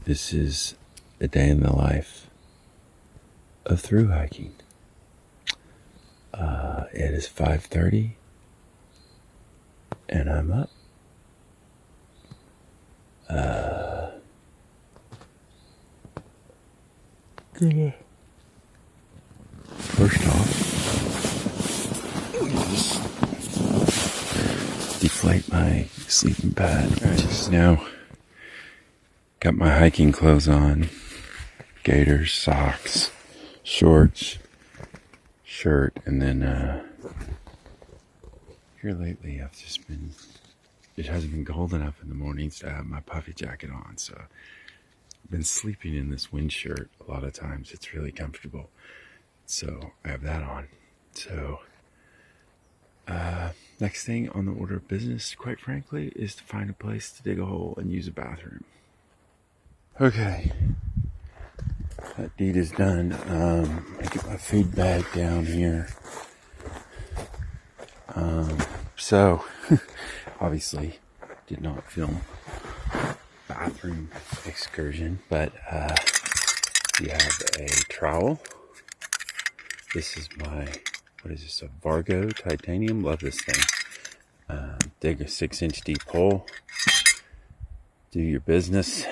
This is a day in the life of through hiking. It is 5:30 and I'm up. First off, deflate my sleeping pad. Just now got my hiking clothes on, gaiters, socks, shorts, shirt, and then here lately I've just been, it hasn't been cold enough in the mornings to have my puffy jacket on, so I've been sleeping in this wind shirt a lot of times. It's really comfortable, so I have that on. So next thing on the order of business, quite frankly, is to find a place to dig a hole and use a bathroom. Okay, that deed is done. I get my food bag down here. So obviously did not film bathroom excursion, but we have a trowel. This is my, what is this, a Vargo titanium? Love this thing. Dig a 6-inch deep hole, do your business.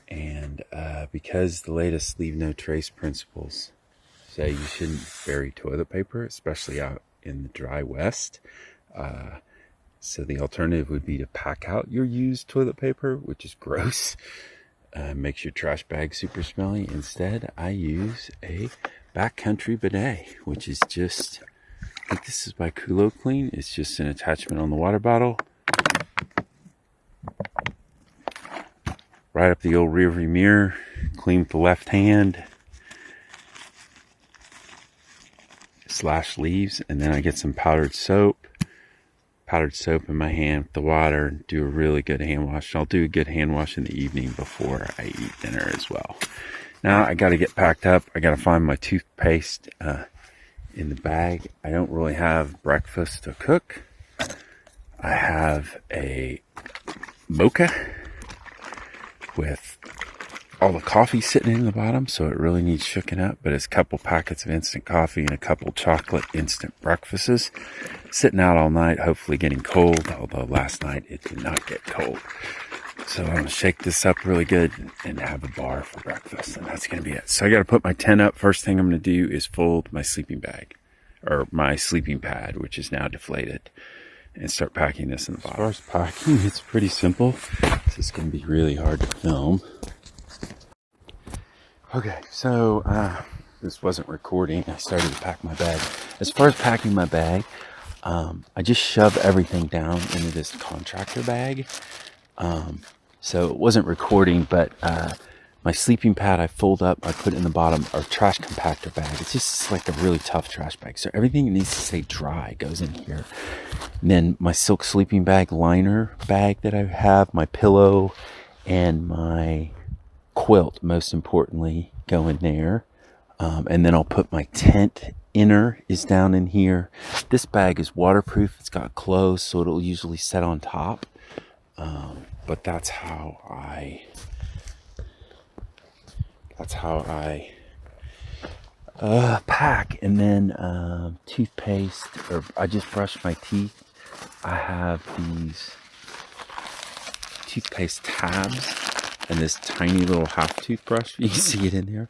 And because the latest leave no trace principles say you shouldn't bury toilet paper, especially out in the dry west, so the alternative would be to pack out your used toilet paper, which is gross, makes your trash bag super smelly. Instead, I use a backcountry bidet, which is just, I think this is by Kulo Clean. It's just an attachment on the water bottle, right up the old rear view mirror, clean with the left hand, slash leaves, and then I get some powdered soap in my hand with the water, and do a really good hand wash. I'll do a good hand wash in the evening before I eat dinner as well. Now I got to get packed up. I got to find my toothpaste in the bag. I don't really have breakfast to cook. I have a mocha with all the coffee sitting in the bottom, so it really needs shooken up, but it's a couple packets of instant coffee and a couple chocolate instant breakfasts sitting out all night, hopefully getting cold, although last night it did not get cold. So I'm going to shake this up really good and have a bar for breakfast, and that's going to be it. So I got to put my tent up. First thing I'm going to do is fold my sleeping bag, or my sleeping pad, which is now deflated, and start packing this in the bottom. As far as packing, it's pretty simple. This is going to be really hard to film. Okay, so this wasn't recording. I started to pack my bag. As far as packing my bag, I just shove everything down into this contractor bag. So it wasn't recording, but my sleeping pad I fold up, I put in the bottom, or trash compactor bag. It's just like a really tough trash bag. So everything needs to stay dry goes in here. And then my silk sleeping bag liner bag that I have, my pillow, and my quilt, most importantly, go in there. And then I'll put my tent inner is down in here. This bag is waterproof. It's got clothes, so it'll usually set on top. But that's how I pack. And then toothpaste, or I just brushed my teeth. I have these toothpaste tabs and this tiny little half toothbrush. You can see it in there.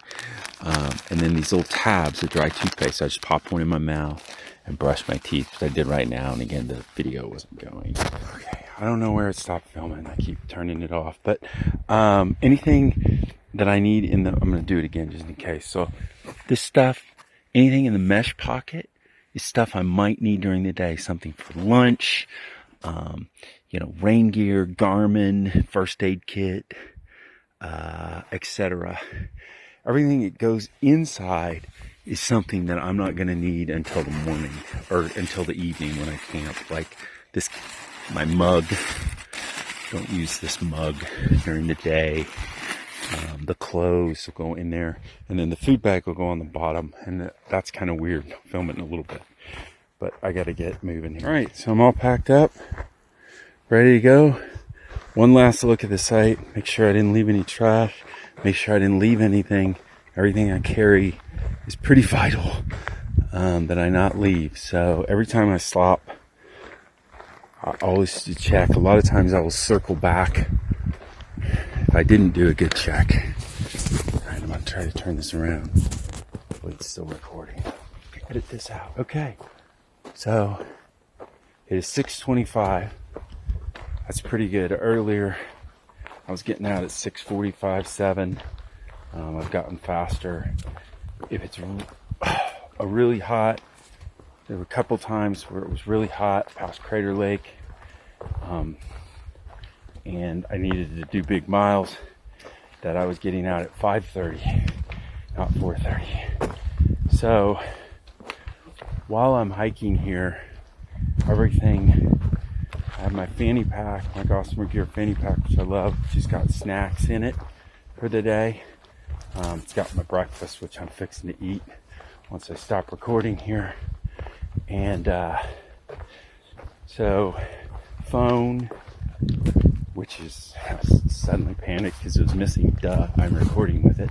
And then these little tabs of dry toothpaste. So I just pop one in my mouth and brush my teeth, which I did right now. And again, the video wasn't going. Okay, I don't know where it stopped filming. I keep turning it off. But anything that I need in the, I'm going to do it again just in case. So this stuff, anything in the mesh pocket is stuff I might need during the day. Something for lunch, rain gear, Garmin, first aid kit, etc. Everything that goes inside is something that I'm not going to need until the morning or until the evening when I camp. Like this, my mug. Don't use this mug during the day. The clothes will go in there, and then the food bag will go on the bottom, and that's kind of weird. I'll film it in a little bit, but I got to get moving here. All right, so I'm all packed up, ready to go. one last look at the site, make sure I didn't leave any trash, make sure I didn't leave anything. Everything I carry is pretty vital that I not leave. So every time I stop, I always check. A lot of times I will circle back if I didn't do a good check. Alright, I'm gonna try to turn this around. Hopefully it's still recording. Edit this out. Okay. So it is 6:25. That's pretty good. Earlier I was getting out at 6:45, 7. I've gotten faster. If it's a really hot, there were a couple times where it was really hot past Crater Lake, and I needed to do big miles, that I was getting out at 5:30, not 4:30. So while I'm hiking here, everything, I have my fanny pack, my Gossamer Gear fanny pack, which I love. She's got snacks in it for the day. It's got my breakfast, which I'm fixing to eat once I stop recording here. And so phone, which is, I suddenly panicked because it was missing. Duh, I'm recording with it.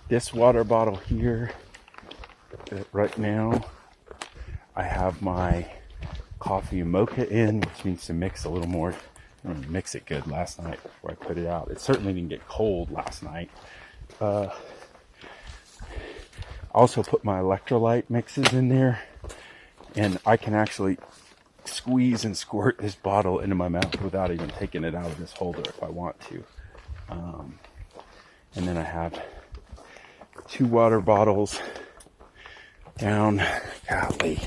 This water bottle here, right now I have my coffee and mocha in, which means to mix a little more. I'm gonna mix it good last night before I put it out. It certainly didn't get cold last night. I also put my electrolyte mixes in there, and I can actually squeeze and squirt this bottle into my mouth without even taking it out of this holder if I want to. And then I have 2 water bottles down, golly,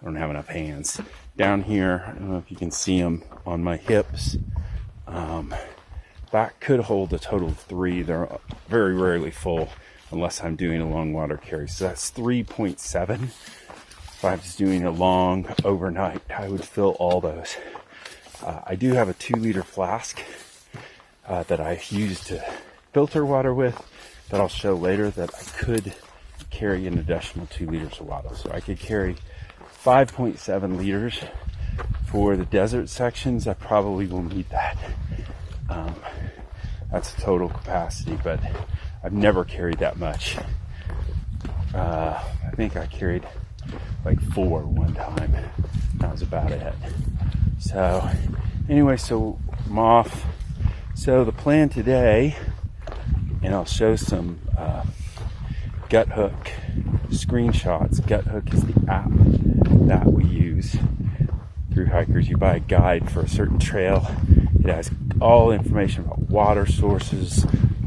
I don't have enough hands. Down here, I don't know if you can see them on my hips. That could hold a total of 3. They're very rarely full unless I'm doing a long water carry. So that's 3.7. If I was doing a long overnight, I would fill all those. I do have a 2-liter flask that I use to filter water with, that I'll show later, that I could carry an additional 2 liters of water. So I could carry 5.7 liters for the desert sections. I probably will need that. That's total capacity, but I've never carried that much. I think I carried like 4 one time. That was about it. So anyway, so I'm off. So the plan today, and I'll show some Guthook screenshots. Guthook is the app that we use through hikers. You buy a guide for a certain trail. It has all information about water sources,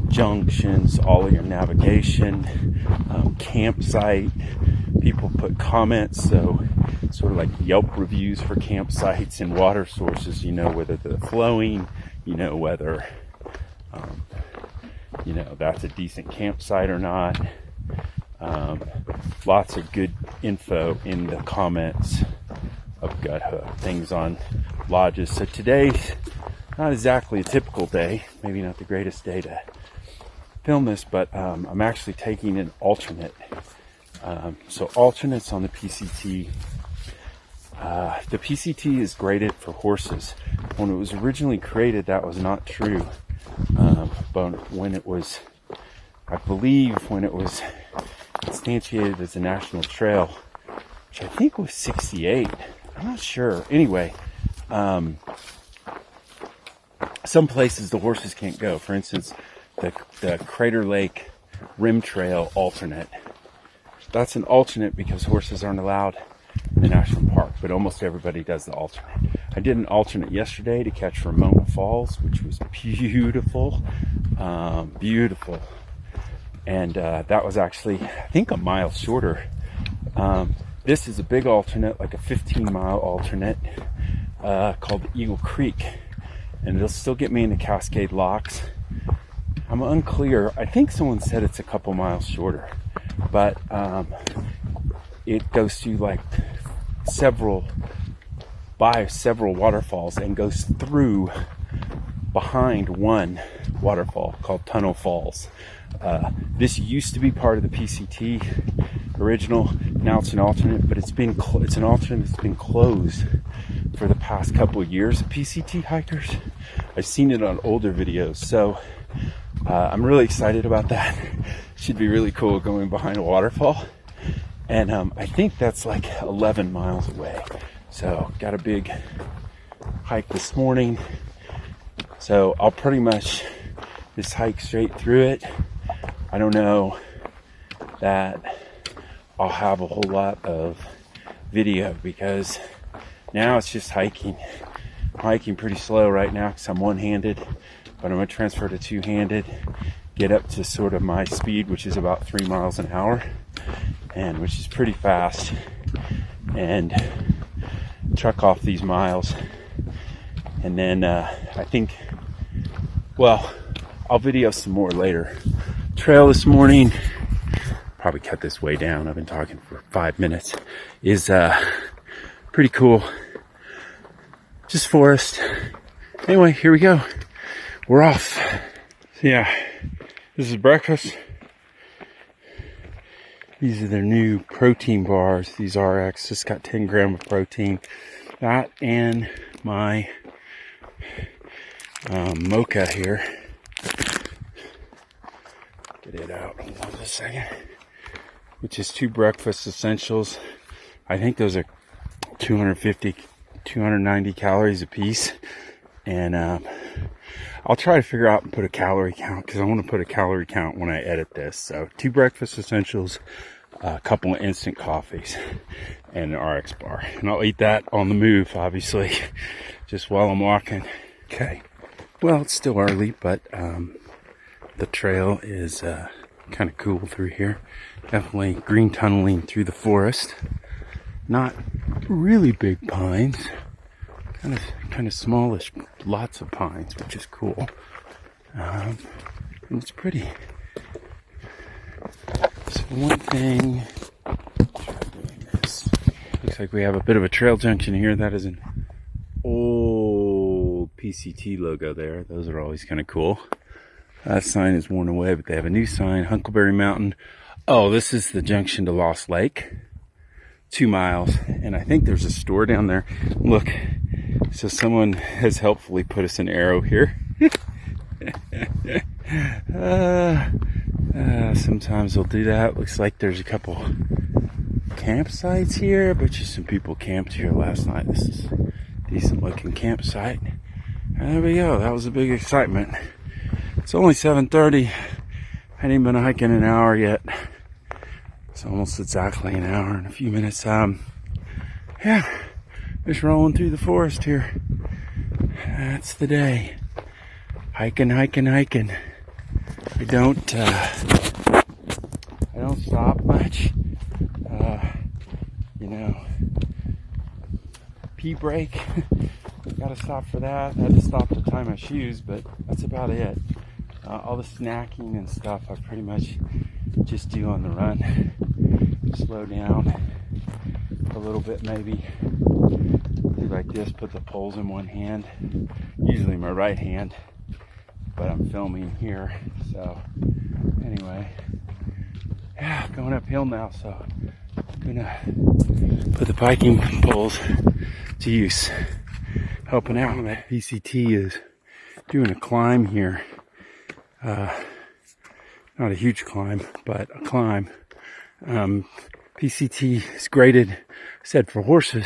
junctions, all of your navigation, campsite. People put comments, so sort of like Yelp reviews for campsites and water sources. You know whether they're flowing, you know whether that's a decent campsite or not. Lots of good info in the comments of Guthook, things on lodges. So today's not exactly a typical day, maybe not the greatest day to film this, but I'm actually taking an alternate. So alternates on the PCT. The PCT is graded for horses. When it was originally created, that was not true. But when it was, I believe when it was instantiated as a national trail, which I think was 68, I'm not sure. Anyway, some places the horses can't go. For instance, the Crater Lake Rim Trail alternate. That's an alternate because horses aren't allowed in the national park, but almost everybody does the alternate. I did an alternate yesterday to catch Ramona Falls, which was beautiful, beautiful. And that was actually, I think, a mile shorter. This is a big alternate, like a 15-mile alternate, called Eagle Creek. And it'll still get me into Cascade Locks. I'm unclear. I think someone said it's a couple miles shorter. But it goes to like several waterfalls and goes through behind one waterfall called Tunnel Falls. This used to be part of the PCT original. Now it's an alternate, but it's an alternate that's been closed for the past couple of years of PCT hikers. I've seen it on older videos, so I'm really excited about that. Should be really cool going behind a waterfall. And I think that's like 11 miles away. So got a big hike this morning. So I'll pretty much just hike straight through it. I don't know that I'll have a whole lot of video because now it's just hiking. I'm hiking pretty slow right now because I'm one-handed, but I'm going to transfer to two-handed, get up to sort of my speed, which is about 3 miles an hour, and which is pretty fast, and truck off these miles. And then I think, well, I'll video some more later. Trail this morning, probably cut this way down. I've been talking for 5 minutes. Is pretty cool. Just forest. Anyway, here we go. We're off. Yeah, this is breakfast. These are their new protein bars. These RX just got 10 grams of protein. That and my mocha here. Get it out. Hold on a second. Which is 2 breakfast essentials. I think those are 250, 290 calories a piece. And I'll try to figure out and put a calorie count because I want to put a calorie count when I edit this. So 2 breakfast essentials, a couple of instant coffees, and an RX bar. And I'll eat that on the move, obviously, just while I'm walking. Okay. Well, it's still early, but the trail is kind of cool through here. Definitely green tunneling through the forest. Not really big pines. Kind of smallish, lots of pines, which is cool. And it's pretty. So one thing, try doing this. Looks like we have a bit of a trail junction here. That is an old PCT logo there. Those are always kind of cool. That sign is worn away, but they have a new sign, Huckleberry Mountain. Oh, this is the junction to Lost Lake. 2 miles, and I think there's a store down there. Look, so someone has helpfully put us an arrow here. Sometimes they'll do that. Looks like there's a couple campsites here. I bet you some people camped here last night. This is a decent looking campsite. And there we go. That was a big excitement. It's only 7:30. I ain't been hiking an hour yet. It's almost exactly an hour and a few minutes. Yeah, just rolling through the forest here. That's the day. Hiking, hiking, hiking. I don't stop much. You know, pee break. Gotta stop for that. I had to stop to tie my shoes, but that's about it. All the snacking and stuff I pretty much just do on the run. Slow down a little bit, maybe do like this, put the poles in one hand, usually my right hand, but I'm filming here. So anyway, yeah, going uphill now, so I'm gonna put the biking poles to use, helping out. PCT is doing a climb here. Not a huge climb, but a climb. PCT is graded, said, for horses.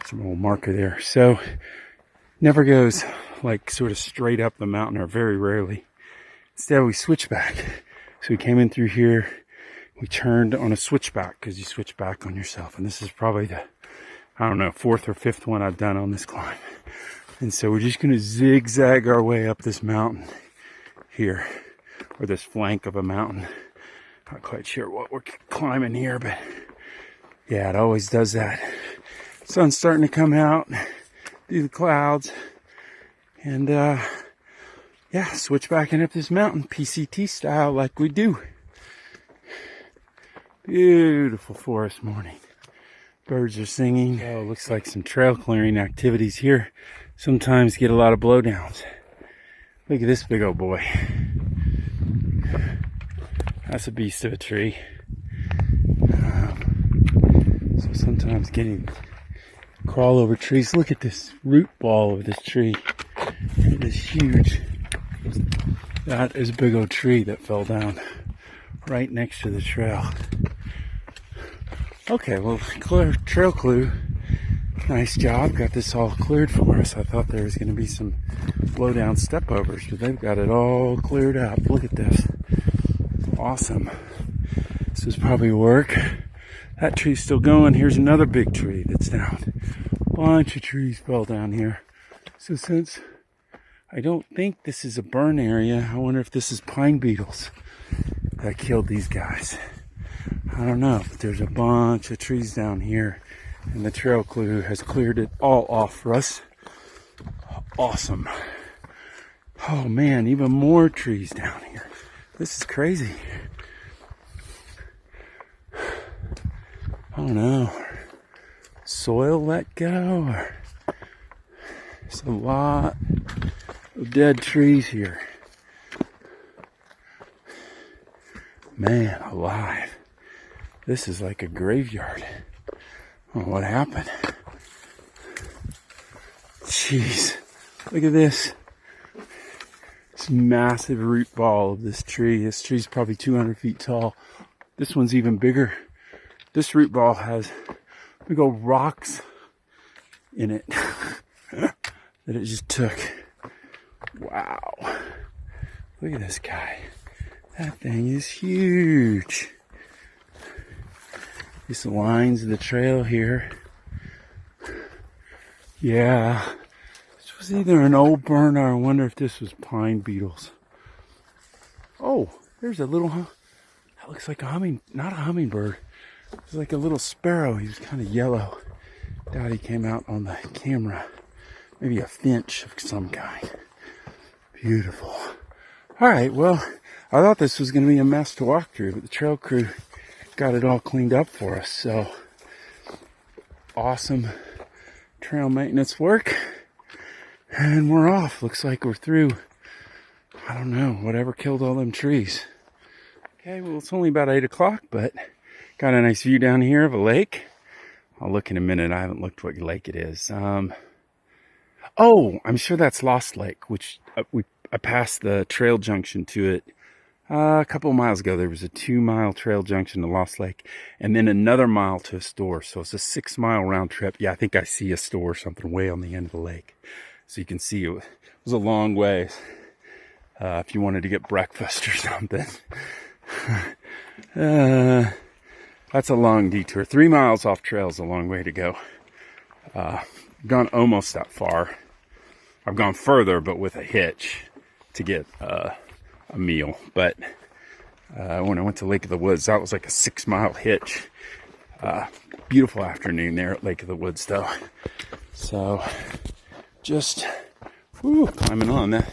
Some little marker there. So never goes like sort of straight up the mountain, or very rarely. Instead, we switch back. So we came in through here. We turned on a switchback because you switch back on yourself. And this is probably the, I don't know, 4th or 5th one I've done on this climb. And so we're just going to zigzag our way up this mountain here, or this flank of a mountain. Not quite sure what we're climbing here, but yeah, it always does that. Sun's starting to come out through the clouds, and yeah, switch backing up this mountain PCT style like we do. Beautiful forest morning. Birds are singing. Oh, looks like some trail clearing activities here. Sometimes get a lot of blowdowns. Look at this big old boy. That's a beast of a tree. So sometimes getting crawl over trees. Look at this root ball of this tree. It is huge. That is a big old tree that fell down right next to the trail. Okay, well, trail clue. Nice job. Got this all cleared for us. I thought there was going to be some low down stepovers, but they've got it all cleared up. Look at this. Awesome. This is probably work. That tree's still going. Here's another big tree that's down. Bunch of trees fell down here. So since I don't think this is a burn area, I wonder if this is pine beetles that killed these guys. I don't know, but there's a bunch of trees down here, and the trail crew has cleared it all off for us. Awesome. Oh man, even more trees down here. This is crazy. I don't know. Soil let go, or there's a lot of dead trees here. Man alive. This is like a graveyard. Oh, what happened? Jeez. Look at this. This massive root ball of this tree. This tree's probably 200 feet tall. This one's even bigger. This root ball has big old rocks in it that it just took. Wow. Look at this guy. That thing is huge. These lines of the trail here. Yeah. This was either an old burn, or I wonder if this was pine beetles. Oh, there's a little, that looks like a not a hummingbird. It's like a little sparrow. He was kind of yellow. Doubt he came out on the camera. Maybe a finch of some kind. Beautiful. All right, well, I thought this was going to be a mess to walk through, but the trail crew got it all cleaned up for us. So, awesome trail maintenance work. And we're off. Looks like we're through, I don't know, whatever killed all them trees. Okay, well, it's only about 8 o'clock, but got a nice view down here of a lake. I'll look in a minute. I haven't looked what lake it is. Oh, I'm sure that's Lost Lake, which I passed the trail junction to it a couple of miles ago. There was a 2-mile trail junction to Lost Lake, and then another mile to a store. So it's a 6-mile round trip. Yeah, I think I see a store or something way on the end of the lake. So you can see it was a long way if you wanted to get breakfast or something. That's a long detour. 3 miles off trail is a long way to go. Gone almost that far. I've gone further, but with a hitch to get a meal. But when I went to Lake of the Woods, that was like a 6-mile hitch. Beautiful afternoon there at Lake of the Woods, though. So just climbing on that.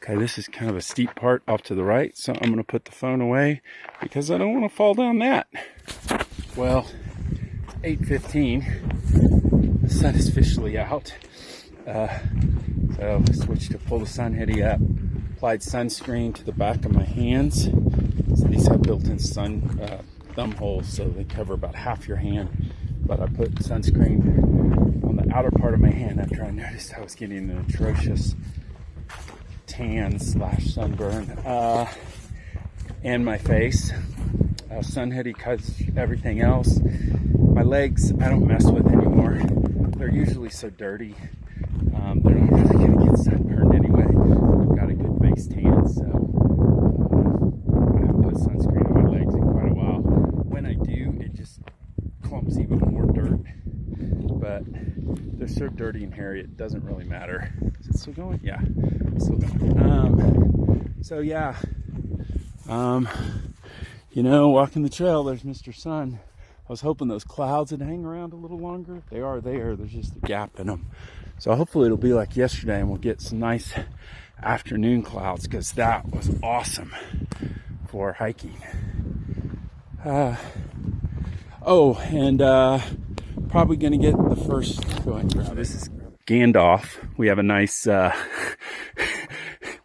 Okay, this is kind of a steep part off to the right, so I'm going to put the phone away because I don't want to fall down that. Well, 8:15. The sun is officially out. So I switched to pull the sun hoodie up. Applied sunscreen to the back of my hands. So these have built-in thumb holes, so they cover about half your hand. But I put sunscreen on the outer part of my hand after I noticed I was getting an atrocious tan / sunburn and my face. Sun hoodie covers everything else. My legs I don't mess with anymore. They're usually so dirty. They're not really going to get sunburned anyway. I've got a good face tan, so I haven't put sunscreen on my legs in quite a while. When I do, it just clumps even more dirt. But they're so dirty and hairy, it doesn't really matter. Is it still going? Yeah, it's still going. So yeah, you know, walking the trail, there's Mr. Sun. I was hoping those clouds would hang around a little longer. They are there. There's just a gap in them. So hopefully it'll be like yesterday and we'll get some nice afternoon clouds, because that was awesome for hiking. Probably going to get the first going. So this is Gandalf. We have a nice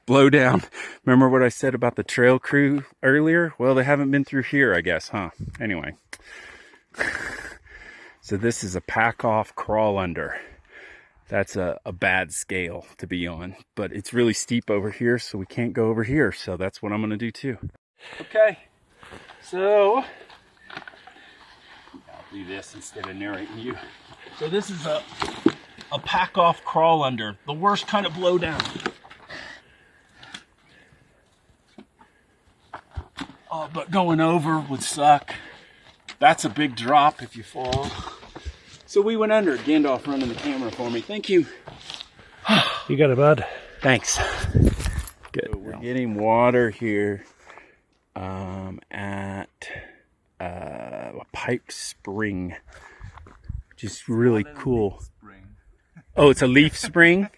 blowdown. Remember what I said about the trail crew earlier? Well, they haven't been through here, I guess, huh? Anyway. So this is a pack off crawl under. That's a bad scale to be on, but it's really steep over here, so we can't go over here. So that's what I'm gonna do too. Okay, so I'll do this instead of narrating you. So this is a pack off crawl under, the worst kind of blowdown. But going over would suck. That's a big drop if you fall. So we went under. Gandalf running the camera for me. Thank you. You got it, bud. Thanks. Good. So we're getting water here at a pipe spring, which is really cool. Oh, it's a leaf spring?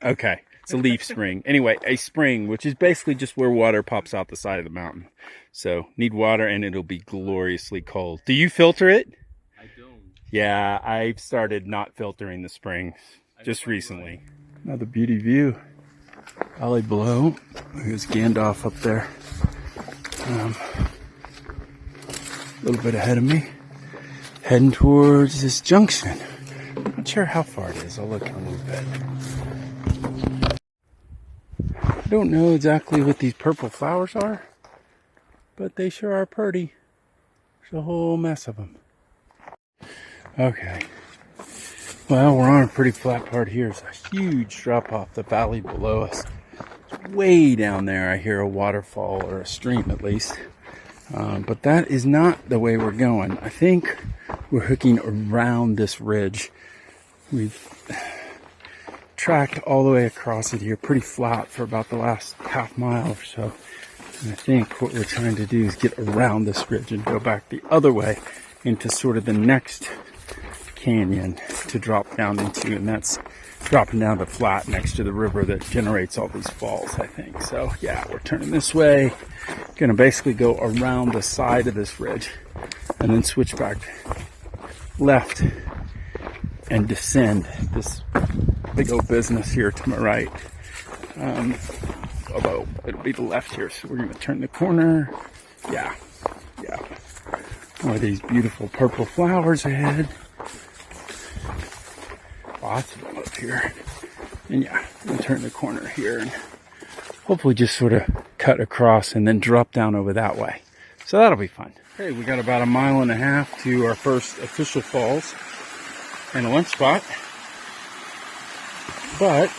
Okay. It's a leaf spring. Anyway, a spring, which is basically just where water pops out the side of the mountain. So need water and it'll be gloriously cold. Do you filter it? I don't. Yeah, I've started not filtering the springs just recently. Another beauty view. Valley below. Here's Gandalf up there. A little bit ahead of me. Heading towards this junction. Not sure how far it is. I'll look in a little bit. I don't know exactly what these purple flowers are, but they sure are pretty. There's a whole mess of them. Okay. Well, we're on a pretty flat part here. It's a huge drop off the valley below us. Way down there I hear a waterfall, or a stream at least. But that is not the way we're going. I think we're hooking around this ridge. We've tracked all the way across it here, pretty flat for about the last half mile or so. And I think what we're trying to do is get around this ridge and go back the other way into sort of the next canyon to drop down into, and that's dropping down the flat next to the river that generates all these falls, I think. So yeah, we're turning this way, gonna basically go around the side of this ridge and then switch back left and descend this big old business here to my right. Although it'll be the left here, so we're gonna turn the corner. Yeah. More of these beautiful purple flowers ahead. Lots of them up here. And yeah, we'll turn the corner here and hopefully just sort of cut across and then drop down over that way. So that'll be fun. Okay, we got about 1.5 miles to our first official falls and a lunch spot. But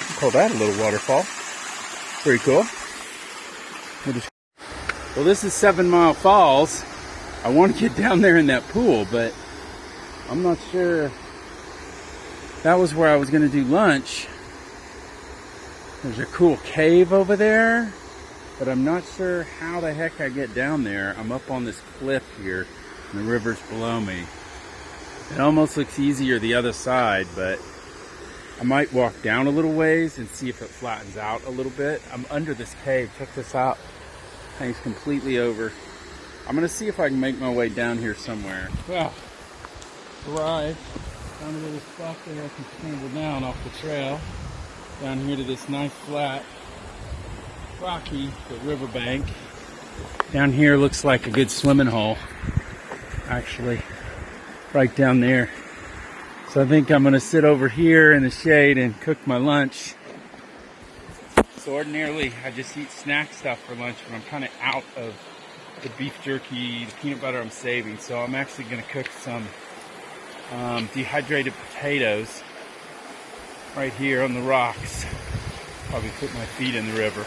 we'll call that a little waterfall. Pretty cool. Well, this is 7 Mile Falls. I want to get down there in that pool, but I'm not sure. That was where I was going to do lunch. There's a cool cave over there, but I'm not sure how the heck I get down there. I'm up on this cliff here, and the river's below me. It almost looks easier the other side, but I might walk down a little ways and see if it flattens out a little bit. I'm under this cave. Check this out. Hangs completely over. I'm going to see if I can make my way down here somewhere. Well, arrived. Found a little spot there I can scramble down off the trail. Down here to this nice flat, rocky riverbank. Down here looks like a good swimming hole. Actually, right down there. So I think I'm going to sit over here in the shade and cook my lunch. So ordinarily I just eat snack stuff for lunch, but I'm kind of out of the beef jerky, the peanut butter I'm saving. So I'm actually going to cook some dehydrated potatoes right here on the rocks. Probably put my feet in the river.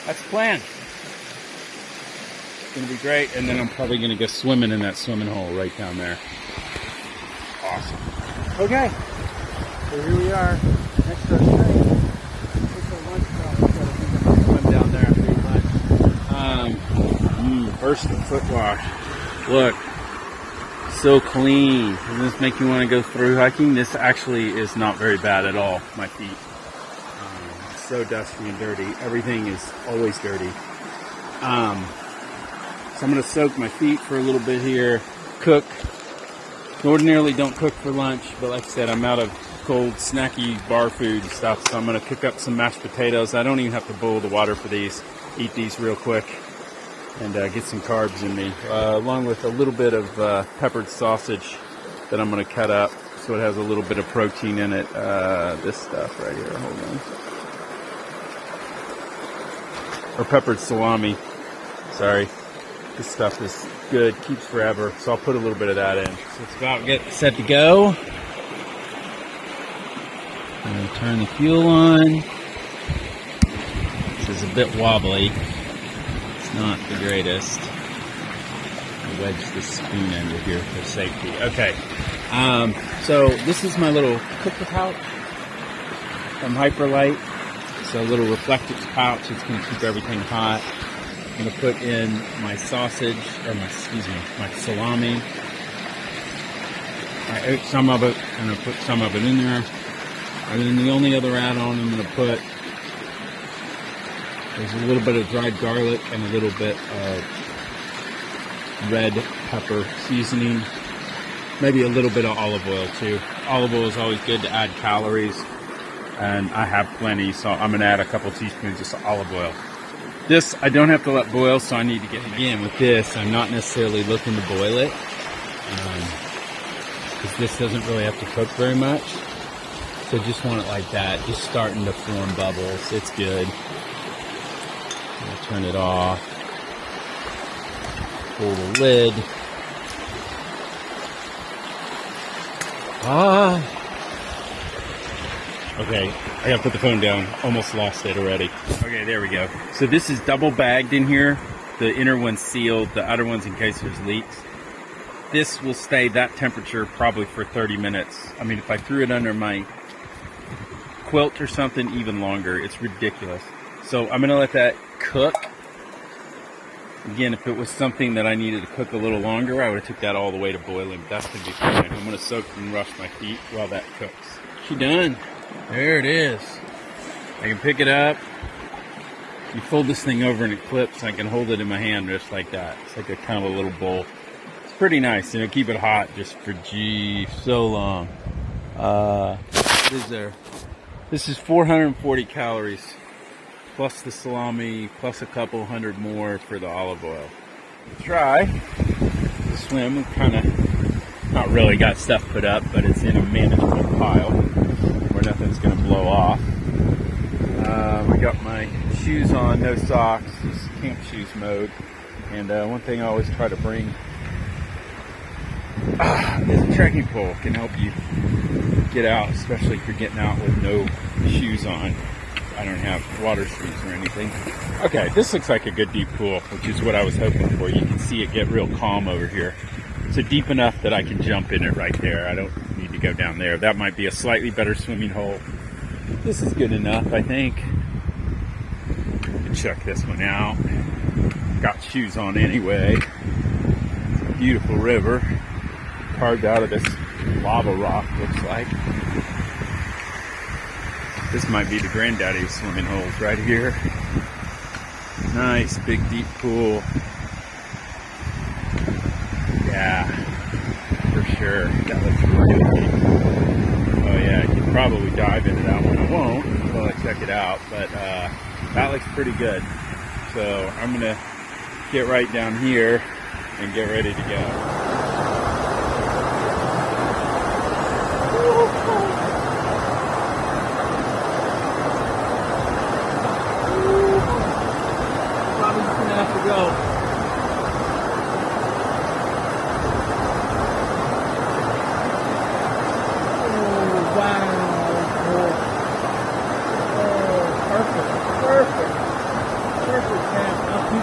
That's the plan. It's going to be great. And then I'm probably going to go swimming in that swimming hole right down there. Awesome. Okay, so here we are, next to our train. Lunch stop. Swim down there after lunch. First foot wash. Look, so clean. Doesn't this make you want to go through hiking? This actually is not very bad at all, my feet. So dusty and dirty. Everything is always dirty. So I'm going to soak my feet for a little bit here, cook. Ordinarily don't cook for lunch, but like I said, I'm out of cold, snacky bar food and stuff, so I'm going to cook up some mashed potatoes. I don't even have to boil the water for these. Eat these real quick. and get some carbs in me, along with a little bit of peppered sausage that I'm going to cut up so it has a little bit of protein in it. This stuff right here, hold on. Or peppered salami, sorry. This stuff is good, keeps forever, so I'll put a little bit of that in. So it's about set to go. I'm going to turn the fuel on. This is a bit wobbly. It's not the greatest. I'll wedge the spoon under here for safety. Okay, so this is my little cooker pouch from Hyperlight. It's a little reflective pouch. It's going to keep everything hot. I'm going to put in my sausage, or my salami. I ate some of it, and I'm going to put some of it in there. And then the only other add-on I'm going to put is a little bit of dried garlic and a little bit of red pepper seasoning. Maybe a little bit of olive oil too. Olive oil is always good to add calories, and I have plenty, so I'm going to add a couple teaspoons of olive oil. This I don't have to let boil, so I need to get, again with this, I'm not necessarily looking to boil it, because this doesn't really have to cook very much. So just want it like that, just starting to form bubbles. It's good. I'll turn it off. Pull the lid. Okay, I gotta put the phone down. Almost lost it already. Okay, there we go. So this is double bagged in here. The inner one's sealed, the outer one's in case there's leaks. This will stay that temperature probably for 30 minutes. I mean, if I threw it under my quilt or something, even longer. It's ridiculous. So I'm gonna let that cook. Again, if it was something that I needed to cook a little longer, I would have took that all the way to boiling. That's gonna be fine. I'm gonna soak and rush my feet while that cooks. She done. There it is. I can pick it up. You fold this thing over and it clips. I can hold it in my hand just like that. It's like a kind of a little bowl. It's pretty nice. You know, keep it hot just for so long. What is there? This is 440 calories, plus the salami, plus a couple hundred more for the olive oil. Try to swim. We've kind of not really got stuff put up, but it's in a manageable pile where nothing's going to blow off. We got my shoes on, no socks, just camp shoes mode. And one thing I always try to bring is a trekking pole. Can help you get out, especially if you're getting out with no shoes on. I don't have water shoes or anything. Okay, this looks like a good deep pool, which is what I was hoping for. You can see it get real calm over here. So deep enough that I can jump in it right there. I don't need to go down there. That might be a slightly better swimming hole. This is good enough, I think. Check this one out. Got shoes on anyway. Beautiful river. Carved out of this lava rock, looks like. This might be the granddaddy of swimming holes right here. Nice big deep pool. Yeah, for sure. That looks really deep. Oh yeah, I could probably dive into that one. I won't until I check it out, but that looks pretty good. So I'm gonna get right down here and get ready to go.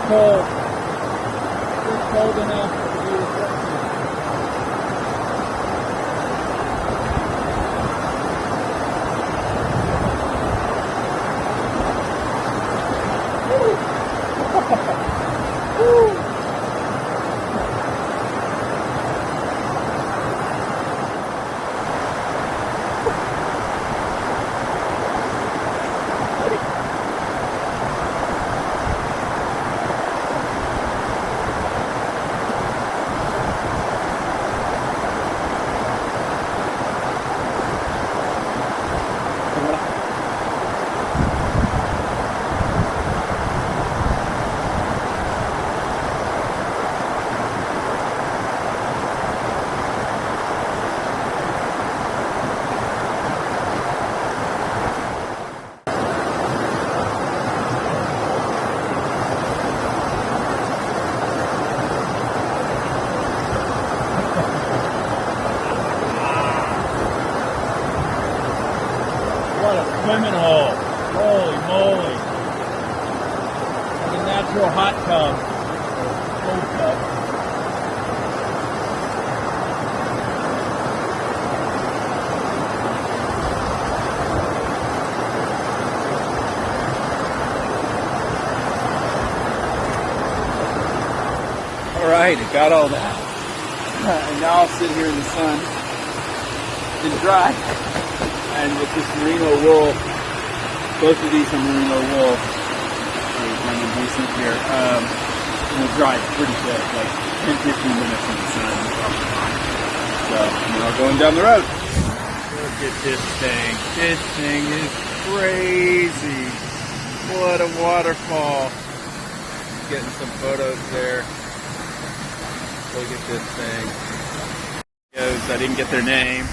Cold. It's cold enough to be reflective. What a swimming hole. Holy moly. Like a natural hot tub. Or cold tub. Alright, it got all that. And now I'll sit here in the sun and dry. And with this merino wool, both of these are merino wool. I'm decent here. And it dries pretty good, like 10-15 minutes in the sun. So now going down the road. Look at this thing. This thing is crazy. What a waterfall. Getting some photos there. Look at this thing. I didn't get their name,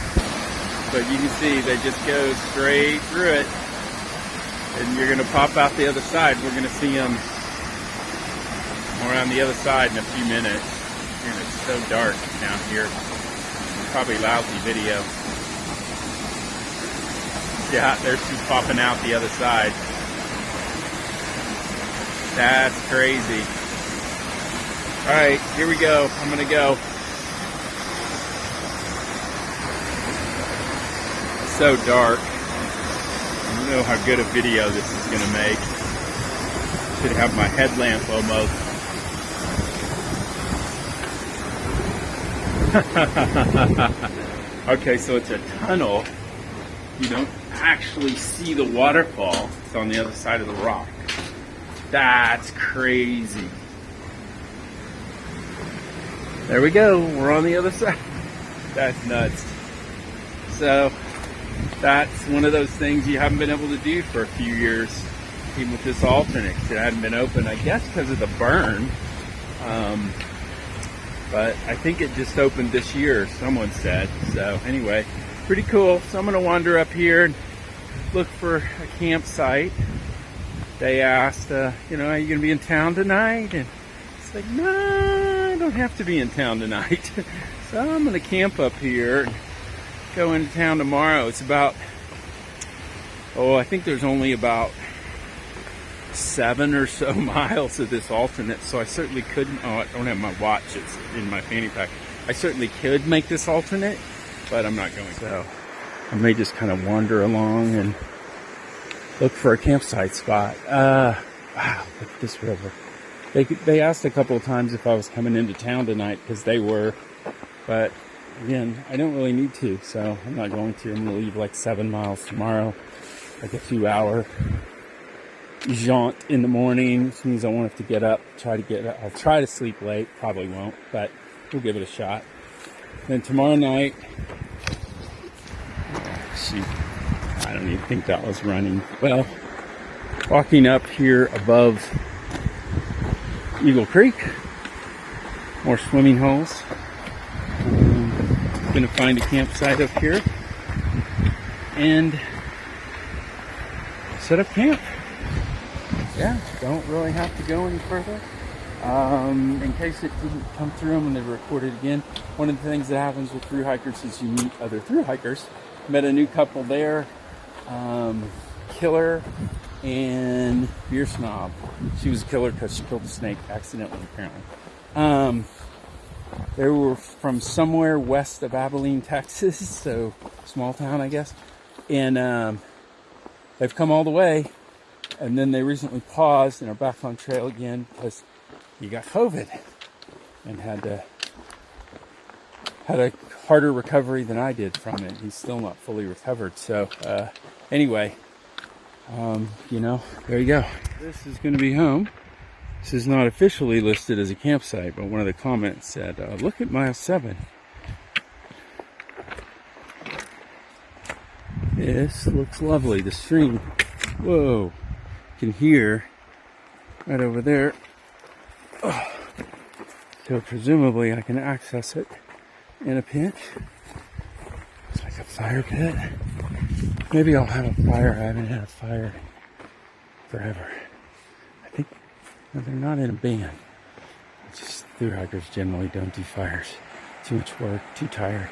but you can see they just go straight through it, and you're going to pop out the other side. We're going to see them around the other side in a few minutes. And it's so dark down here. Probably lousy video. Yeah, there's two popping out the other side. That's crazy. Alright, here we go. I'm gonna go. It's so dark. I don't know how good a video this is gonna make. Should have my headlamp almost. Okay, so it's a tunnel. You don't actually see the waterfall. It's on the other side of the rock. That's crazy. There we go, we're on the other side. That's nuts. So, that's one of those things you haven't been able to do for a few years, even with this alternate. It hadn't been open, I guess, because of the burn. But I think it just opened this year, someone said. So, anyway, pretty cool. So I'm going to wander up here and look for a campsite. They asked, are you going to be in town tonight? And it's like, no, I don't have to be in town tonight. So I'm going to camp up here and go into town tomorrow. It's about, I think there's only about 7 or so miles of this alternate. So I certainly couldn't, I don't have my watch, it's in my fanny pack. I certainly could make this alternate, but I'm not going to. So I may just kind of wander along and look for a campsite spot. Wow, look at this river. They asked a couple of times if I was coming into town tonight, because they were. But again, I don't really need to, so I'm not going to. I'm going to leave like 7 miles tomorrow, like a 2-hour jaunt in the morning, which means I won't have to get up. I'll try to sleep late. Probably won't, but we'll give it a shot. Then tomorrow night, shoot, I don't even think that was running. Well, walking up here above Eagle Creek, more swimming holes. Gonna find a campsite up here and set up camp. Yeah, don't really have to go any further. In case it didn't come through, I'm going to record it again. One of the things that happens with thru hikers is you meet other thru hikers. Met a new couple there, Killer and Beer Snob. She was a killer because she killed a snake accidentally, apparently. They were from somewhere west of Abilene, Texas, so small town, I guess. And they've come all the way, and then they recently paused and are back on trail again because he got COVID and had a harder recovery than I did from it. He's still not fully recovered. So anyway, there you go. This is going to be home. This is not officially listed as a campsite, but one of the comments said, look at mile 7. This looks lovely. The stream, whoa, you can hear right over there. Oh. So presumably I can access it in a pinch. It's like a fire pit. Maybe I'll have a fire. I haven't had a fire forever. I think they're not in a band. It's just thru hikers generally don't do fires. Too much work, too tired.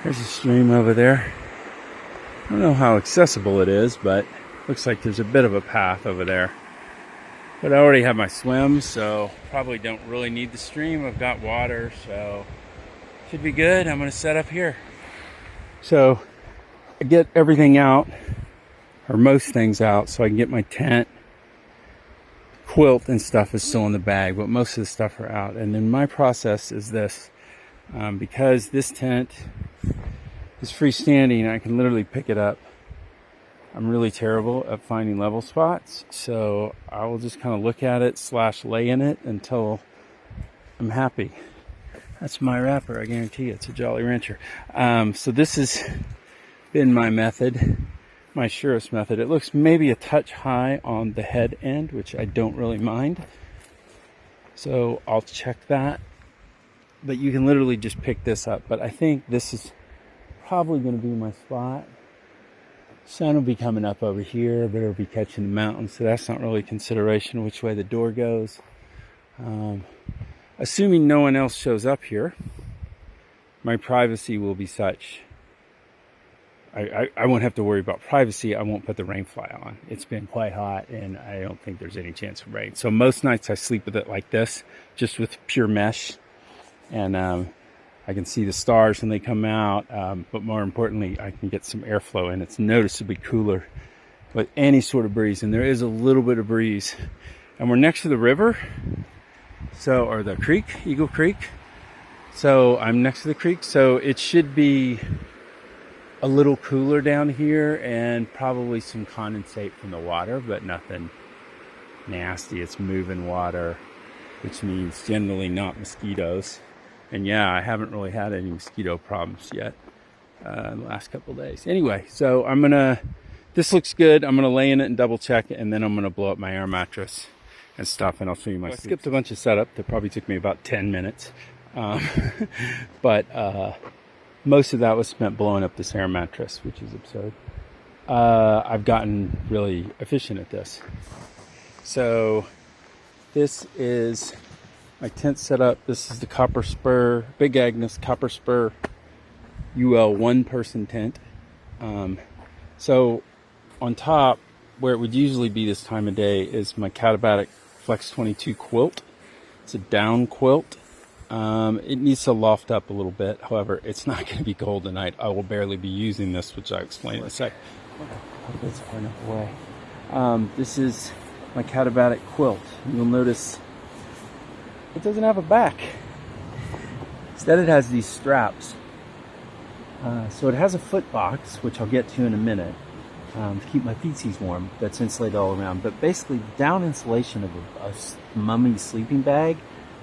There's a stream over there. I don't know how accessible it is, but looks like there's a bit of a path over there. But I already have my swim, so probably don't really need the stream. I've got water, so should be good. I'm going to set up here. So I get everything out, or most things out, so I can get my tent. Quilt and stuff is still in the bag, but most of the stuff are out. And then my process is this. Because this tent is freestanding, I can literally pick it up. I'm really terrible at finding level spots, so I will just kind of look at it / lay in it until I'm happy. That's my wrapper, I guarantee you. It's a Jolly Rancher. So this has been my method, my surest method. It looks maybe a touch high on the head end, which I don't really mind. So I'll check that. But you can literally just pick this up. But I think this is probably going to be my spot. Sun will be coming up over here, but it'll be catching the mountains, so that's not really a consideration which way the door goes. Assuming no one else shows up here, my privacy will be such. I won't have to worry about privacy. I won't put the rain fly on. It's been quite hot, and I don't think there's any chance of rain. So most nights I sleep with it like this, just with pure mesh. And I can see the stars when they come out, but more importantly, I can get some airflow, and it's noticeably cooler with any sort of breeze. And there is a little bit of breeze, and we're next to the river, so, or the creek, Eagle Creek. So I'm next to the creek, so it should be a little cooler down here, and probably some condensate from the water, but nothing nasty. It's moving water, which means generally not mosquitoes. And yeah, I haven't really had any mosquito problems yet in the last couple of days. Anyway, so this looks good. I'm going to lay in it and double check it, and then I'm going to blow up my air mattress and stuff, and I'll show you my sleep. I skipped a bunch of setup. That probably took me about 10 minutes. But most of that was spent blowing up this air mattress, which is absurd. I've gotten really efficient at this. So this is my tent setup. This is the Copper Spur, Big Agnes Copper Spur UL one-person tent. So on top, where it would usually be this time of day, is my Catabatic Flex 22 quilt. It's a down quilt. It needs to loft up a little bit. However, it's not going to be cold tonight. I will barely be using this, which I'll explain in a sec. That's far enough away. This is my Catabatic quilt. You'll notice it doesn't have a back. Instead, it has these straps. So it has a foot box, which I'll get to in a minute, to keep my feetsies warm. That's insulated all around. But basically, down insulation of a mummy sleeping bag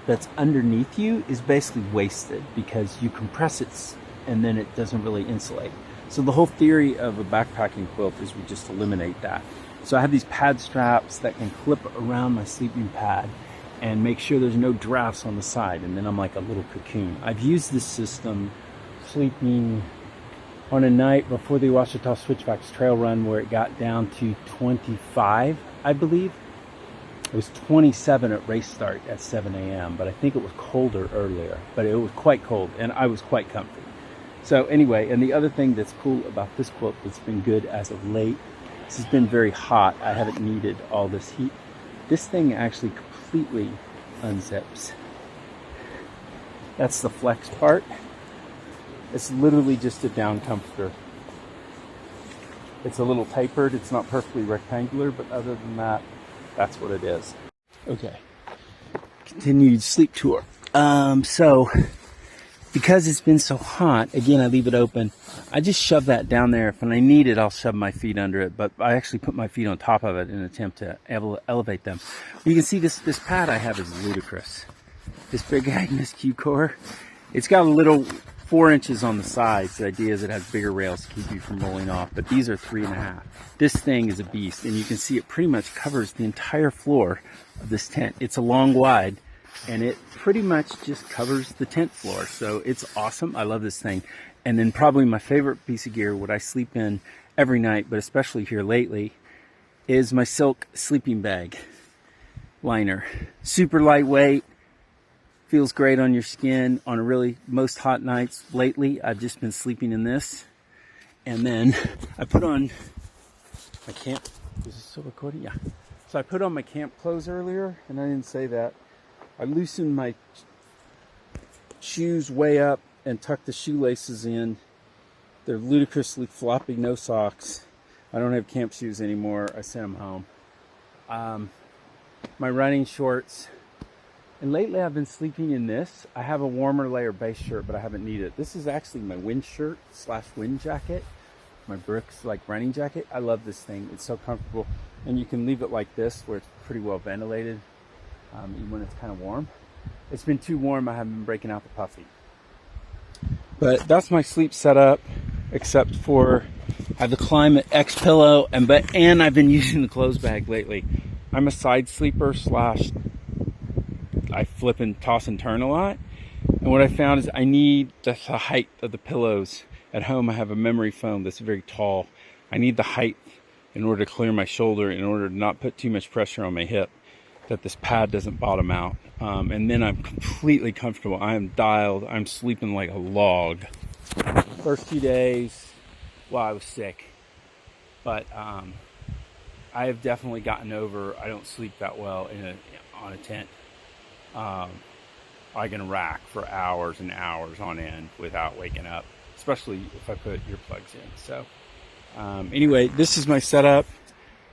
that's underneath you is basically wasted, because you compress it and then it doesn't really insulate. So the whole theory of a backpacking quilt is we just eliminate that. So I have these pad straps that can clip around my sleeping pad and make sure there's no drafts on the side, and then I'm like a little cocoon. I've used this system sleeping on a night before the Ouachita Switchbacks trail run where it got down to 25, I believe. It was 27 at race start at 7 a.m., but I think it was colder earlier, but it was quite cold, and I was quite comfy. So anyway, and the other thing that's cool about this quilt that's been good as of late, this has been very hot. I haven't needed all this heat. This thing actually completely unzips. That's the flex part. It's literally just a down comforter. It's a little tapered. It's not perfectly rectangular, but other than that, that's what it is. Okay. Continued sleep tour. So because it's been so hot, again, I leave it open. I just shove that down there. If I need it, I'll shove my feet under it, but I actually put my feet on top of it in an attempt to elevate them. You can see this pad I have is ludicrous. This Big Agnes Q-Core, it's got a little 4 inches on the sides. The idea is it has bigger rails to keep you from rolling off, but these are 3.5. This thing is a beast, and you can see it pretty much covers the entire floor of this tent. It's a long wide, and it pretty much just covers the tent floor. So it's awesome. I love this thing. And then probably my favorite piece of gear, what I sleep in every night, but especially here lately, is my silk sleeping bag liner. Super lightweight, feels great on your skin on a really most hot nights lately. I've just been sleeping in this, And then I put on my camp. Is this still recording? Yeah. So I put on my camp clothes earlier, and I didn't say that. I loosened my shoes way up and tucked the shoelaces in. They're ludicrously floppy, no socks. I don't have camp shoes anymore. I sent them home. My running shorts. And lately I've been sleeping in this. I have a warmer layer base shirt, but I haven't needed it. This is actually my wind shirt / wind jacket. My Brooks running jacket. I love this thing. It's so comfortable. And you can leave it like this where it's pretty well ventilated, even when it's kind of warm. It's been too warm. I haven't been breaking out the puffy. But that's my sleep setup, except for I have the Climate X pillow, and I've been using the clothes bag lately. I'm a side sleeper / I flip and toss and turn a lot. And what I found is I need the height of the pillows. At home, I have a memory foam that's very tall. I need the height in order to clear my shoulder, in order to not put too much pressure on my hip, that this pad doesn't bottom out. And then I'm completely comfortable. I am dialed. I'm sleeping like a log. First 2 days, well, I was sick. But I have definitely gotten over, I don't sleep that well on a tent. I can rack for hours and hours on end without waking up, especially if I put earplugs in. So anyway, this is my setup.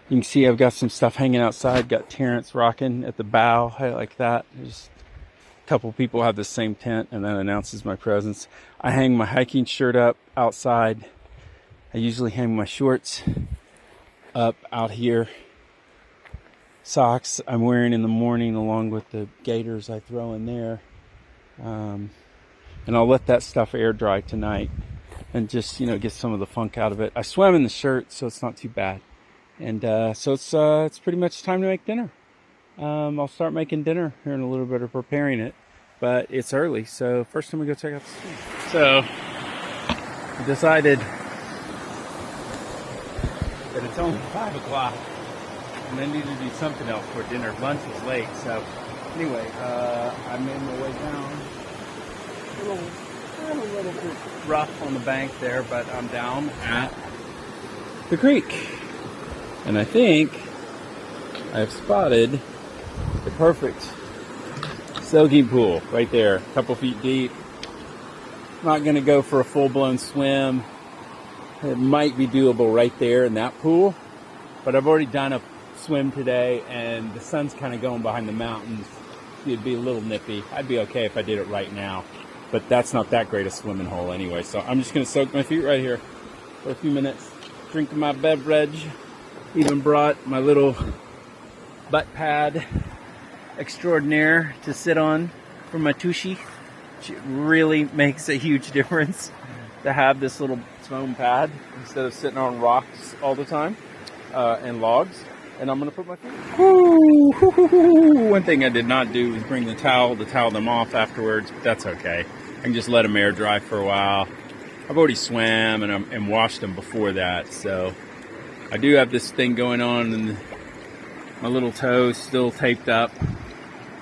You can see I've got some stuff hanging outside. Got Terrence rocking at the bow. I like that. There's a couple people have the same tent, and that announces my presence. I hang my hiking shirt up outside. I usually hang my shorts up out here. Socks I'm wearing in the morning along with the gaiters I throw in there. And I'll let that stuff air dry tonight and just, get some of the funk out of it. I swam in the shirt, so it's not too bad. And so it's pretty much time to make dinner. I'll start making dinner here in a little bit, or preparing it. But it's early, so first I'm going to go check out the stream. So I decided that it's only 5 o'clock. And I need to do something else for dinner. Lunch is late, so anyway, I made my way down. A little bit rough on the bank there, but I'm down at the creek. And I think I've spotted the perfect soaking pool right there, a couple feet deep. Not going to go for a full-blown swim. It might be doable right there in that pool, but I've already done a swim today, and the sun's kind of going behind the mountains. It'd be a little nippy. I'd be okay if I did it right now, but that's not that great a swimming hole anyway. So I'm just going to soak my feet right here for a few minutes, drink my beverage. Even brought my little butt pad extraordinaire to sit on for my tushy. It really makes a huge difference to have this little foam pad instead of sitting on rocks all the time and logs. And I'm going to put my feet. One thing I did not do was bring the towel to towel them off afterwards, but that's okay. I can just let them air dry for a while. I've already swam and washed them before that, so I do have this thing going on, and my little toe's still taped up.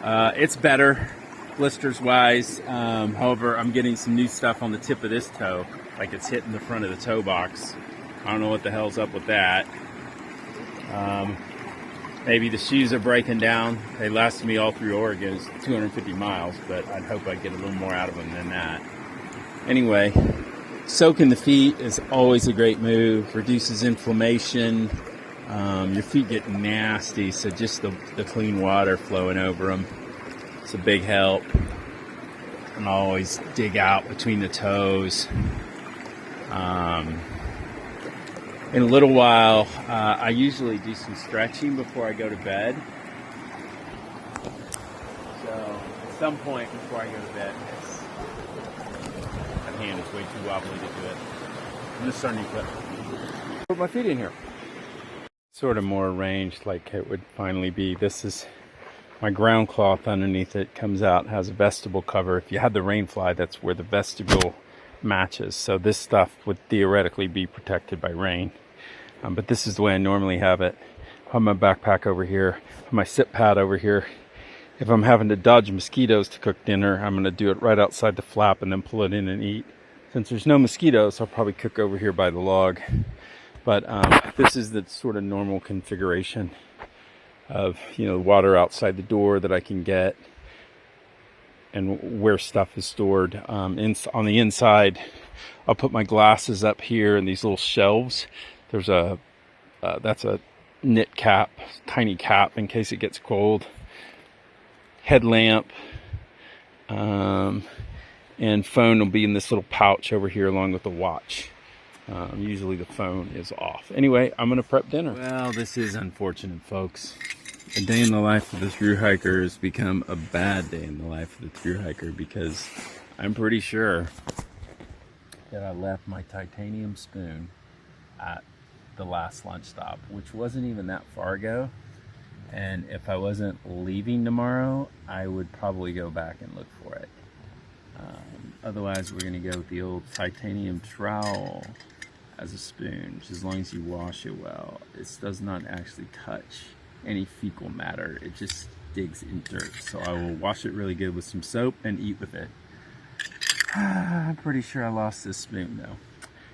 It's better, blisters wise. However, I'm getting some new stuff on the tip of this toe, like it's hitting the front of the toe box. I don't know what the hell's up with that. Maybe the shoes are breaking down. They lasted me all through Oregon. It's 250 miles, but I'd hope I'd get a little more out of them than that. Anyway, soaking the feet is always a great move. Reduces inflammation. Your feet get nasty, so just the clean water flowing over them, it's a big help. And I always dig out between the toes. In a little while, I usually do some stretching before I go to bed. So at some point before I go to bed, that hand is way too wobbly to do it. I'm going to start a new clip. Put my feet in here. Sort of more arranged like it would finally be. This is my ground cloth. Underneath it comes out, has a vestibule cover. If you had the rain fly, that's where the vestibule matches. So this stuff would theoretically be protected by rain. But this is the way I normally have it. I have my backpack over here, my sit pad over here. If I'm having to dodge mosquitoes to cook dinner, I'm going to do it right outside the flap and then pull it in and eat. Since there's no mosquitoes, I'll probably cook over here by the log. But this is the sort of normal configuration of, water outside the door that I can get, and where stuff is stored. On the inside, I'll put my glasses up here in these little shelves. There's that's a knit cap, tiny cap in case it gets cold. Headlamp, and phone will be in this little pouch over here along with the watch. Usually the phone is off. Anyway, I'm going to prep dinner. Well, this is unfortunate, folks. A day in the life of the thru-hiker has become a bad day in the life of the thru-hiker, because I'm pretty sure that I left my titanium spoon at the last lunch stop, which wasn't even that far ago. And if I wasn't leaving tomorrow, I would probably go back and look for it. Otherwise, we're going to go with the old titanium trowel as a spoon, which, as long as you wash it well, it does not actually touch any fecal matter. It just digs in dirt. So I will wash it really good with some soap and eat with it. I'm pretty sure I lost this spoon though.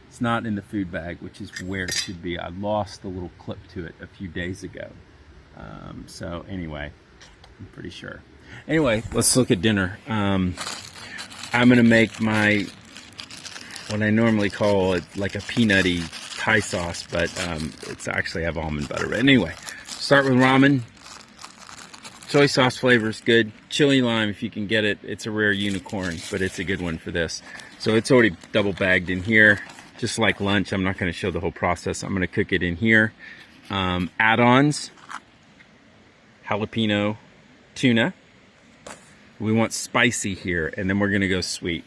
It's not in the food bag, which is where it should be. I lost the little clip to it a few days ago. So anyway, I'm pretty sure. Anyway, let's look at dinner. I'm gonna make what I normally call it like a peanutty Thai sauce, but it's actually have almond butter. But anyway, start with ramen. Soy sauce flavor is good. Chili lime, if you can get it. It's a rare unicorn, but it's a good one for this. So it's already double bagged in here, just like lunch. I'm not going to show the whole process. I'm going to cook it in here. Add-ons, jalapeno, tuna. We want spicy here, and then we're going to go sweet.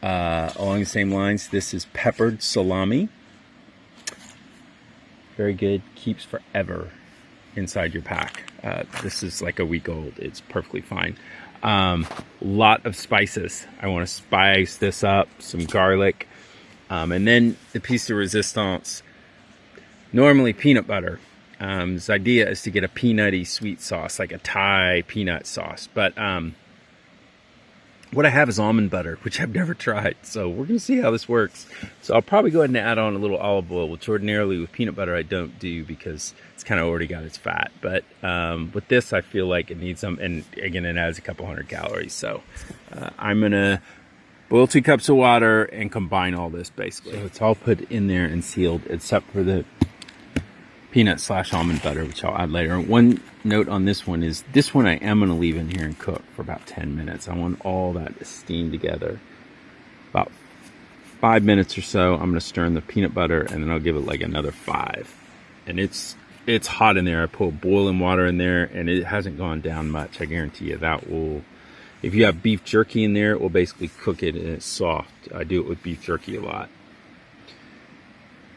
Along the same lines, this is peppered salami. Very good. Keeps forever inside your pack. This is like a week old. It's perfectly fine. Lot of spices. I want to spice this up. Some garlic. And then the piece de resistance. Normally peanut butter. This idea is to get a peanutty sweet sauce, like a Thai peanut sauce. But what I have is almond butter, which I've never tried. So we're going to see how this works. So I'll probably go ahead and add on a little olive oil, which ordinarily with peanut butter I don't do because it's kind of already got its fat. But with this, I feel like it needs some, and again, it adds a couple hundred calories. So I'm going to boil 2 cups of water and combine all this basically. So it's all put in there and sealed except for the peanut/almond butter, which I'll add later. One note on this one is, this one I am going to leave in here and cook for about 10 minutes. I want all that to steam together. About 5 minutes or so, I'm going to stir in the peanut butter, and then I'll give it like another 5. And it's hot in there. I put boiling water in there, and it hasn't gone down much. I guarantee you that will, if you have beef jerky in there, it will basically cook it and it's soft. I do it with beef jerky a lot.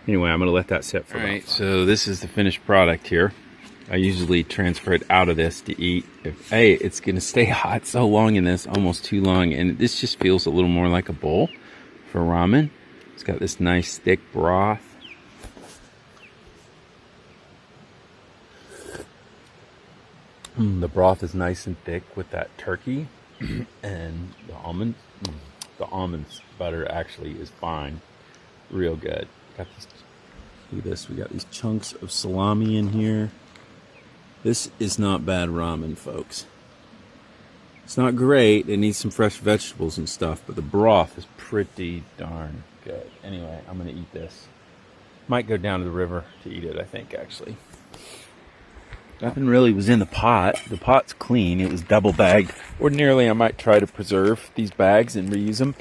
Anyway, I'm going to let that sit for a while. So this is the finished product here. I usually transfer it out of this to eat. It's going to stay hot so long in this, almost too long. And this just feels a little more like a bowl for ramen. It's got this nice thick broth. The broth is nice and thick with that turkey. And the almond butter actually is fine. Real good. Got these, look at this, we got these chunks of salami in here. This is not bad ramen, folks. It's not great, it needs some fresh vegetables and stuff, but the broth is pretty darn good. Anyway, I'm gonna eat this. Might go down to the river to eat it, I think, actually. Nothing really was in the pot. The pot's clean, it was double bagged. Ordinarily, I might try to preserve these bags and reuse them,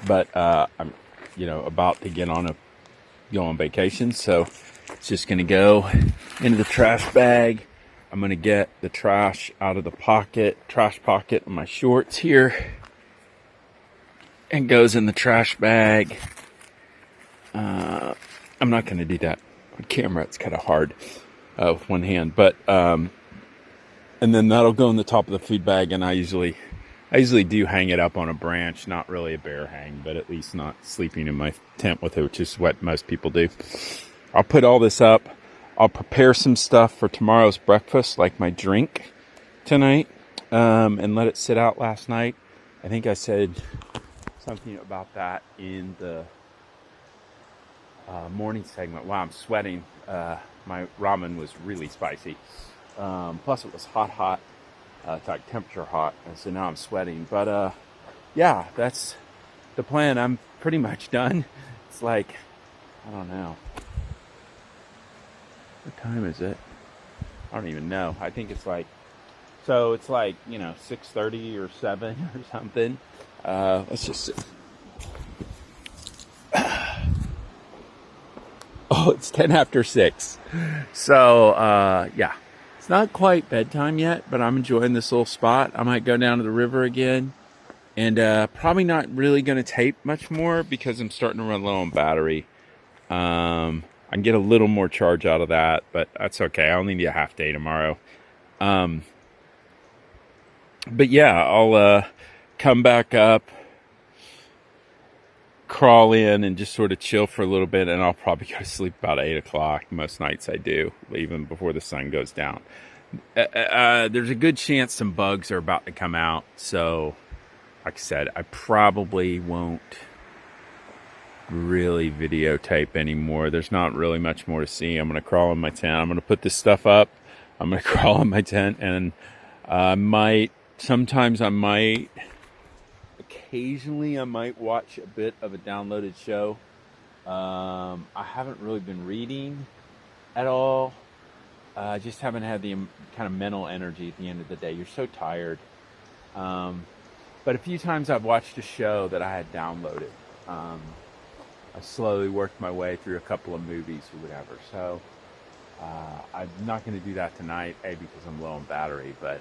but I'm, about to go on vacation, so it's just gonna go into the trash bag. I'm gonna get the trash out of the trash pocket of my shorts here, and goes in the trash bag. I'm not gonna do that on camera, it's kind of hard with one hand, but and then that'll go in the top of the food bag, and I usually do hang it up on a branch, not really a bear hang, but at least not sleeping in my tent with it, which is what most people do. I'll put all this up. I'll prepare some stuff for tomorrow's breakfast, like my drink tonight, and let it sit out last night. I think I said something about that in the morning segment. Wow, I'm sweating. My ramen was really spicy. Plus it was hot. It's like temperature hot, and so now I'm sweating. But yeah, that's the plan. I'm pretty much done. It's like, I don't know. What time is it? I don't even know. I think it's like, so it's like, 6:30 or 7 or something. Let's just see. Oh, it's 10 after 6. So, yeah. It's not quite bedtime yet, but I'm enjoying this little spot. I might go down to the river again. And probably not really going to tape much more because I'm starting to run low on battery. I can get a little more charge out of that, but that's okay. I only need a half day tomorrow. But yeah, I'll come back up, crawl in, and just sort of chill for a little bit, and I'll probably go to sleep about 8 o'clock. Most nights I do, even before the sun goes down. There's a good chance some bugs are about to come out, so like I said, I probably won't really videotape anymore. There's not really much more to see. I'm going to crawl in my tent. I'm going to put this stuff up. I'm going to crawl in my tent, and occasionally I might watch a bit of a downloaded show. I haven't really been reading at all. I just haven't had the kind of mental energy at the end of the day. You're so tired. But a few times I've watched a show that I had downloaded. I slowly worked my way through a couple of movies or whatever. So I'm not going to do that tonight, because I'm low on battery, but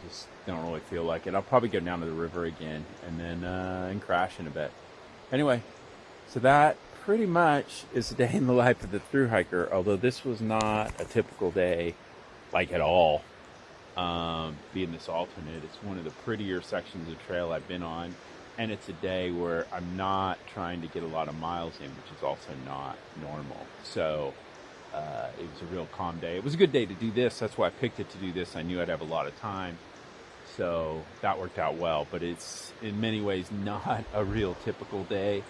just don't really feel like it. I'll probably go down to the river again and then and crash in a bit. Anyway, so that pretty much is a day in the life of the thru hiker, although this was not a typical day, like at all. Being this alternate, it's one of the prettier sections of trail I've been on, and it's a day where I'm not trying to get a lot of miles in, which is also not normal. So it was a real calm day. It was a good day to do this. That's why I picked it to do this. I knew I'd have a lot of time, so that worked out well. But it's in many ways not a real typical day.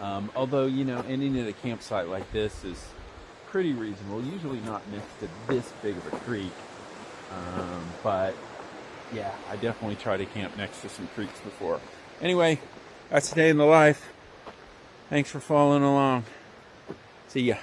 Although, ending at a campsite like this is pretty reasonable. Usually not next to this big of a creek. But yeah, I definitely try to camp next to some creeks before. Anyway, that's a day in the life. Thanks for following along. See ya.